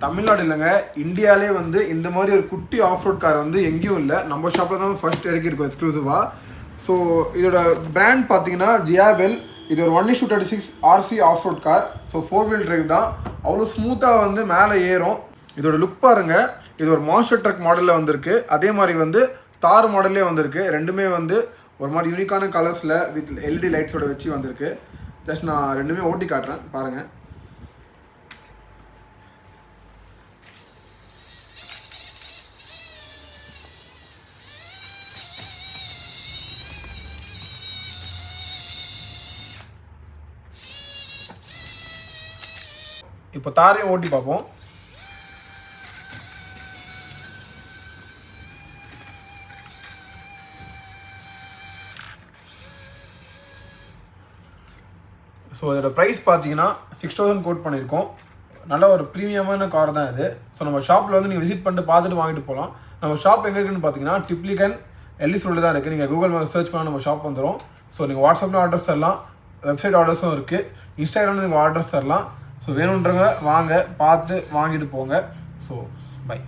தமிழ்நாடு இல்லைங்க, இந்தியாவிலே வந்து இந்த மாதிரி ஒரு குட்டி ஆஃப் ரோட் கார் வந்து எங்கேயும் இல்லை. நம்ம ஷாப்பில் தான் ஃபர்ஸ்ட் இறக்கியிருக்கோம் எக்ஸ்க்ளூசிவாக. ஸோ இதோட பிராண்ட் பார்த்தீங்கன்னா ஜியாபெல். இது ஒரு 1:36 RC off road car. So 4 wheel drive தான். அவ்வளோ ஸ்மூத்தாக வந்து மேலே ஏறும். இதோட லுக் பாருங்கள். இது ஒரு மான்ஸ்டர் ட்ரக் மாடலில் வந்திருக்கு. அதே மாதிரி வந்து தார் மாடல்லே வந்திருக்கு. ரெண்டுமே வந்து ஒரு மாதிரி யூனிக்கான கலர்ஸில் வித் LED லைட்ஸோட வச்சு வந்திருக்கு. ஜஸ்ட் நான் ரெண்டுமே ஓட்டி காட்டுறேன் பாருங்கள். இப்போ தாரையும் ஓட்டி பார்ப்போம். ஸோ இதோட ப்ரைஸ் பார்த்தீங்கன்னா 6,000 கோட் பண்ணியிருக்கோம். நல்ல ஒரு ப்ரீமியமான கார் தான் இது. ஸோ நம்ம ஷாப்பில் வந்து நீங்கள் விசிட் பண்ணிட்டு பார்த்துட்டு வாங்கிட்டு போகலாம். நம்ம ஷாப் எங்கே இருக்குன்னு பார்த்தீங்கன்னா டிப்ளிகன் எல்லிஸ் ரோடில் தான் இருக்குது. நீங்கள் கூகுள் மேலே சர்ச் பண்ணால் நம்ம ஷாப் வந்துடும். ஸோ நீங்கள் வாட்ஸ்அப்பில் ஆர்டர்ஸ் தரலாம், வெப்சைட் ஆர்டர்ஸும் இருக்குது, இன்ஸ்டாகிராமில் நீங்கள் ஆர்டர்ஸ் தரலாம். ஸோ வேணுன்றவங்க வாங்க, பார்த்து வாங்கிட்டு போங்க. So by.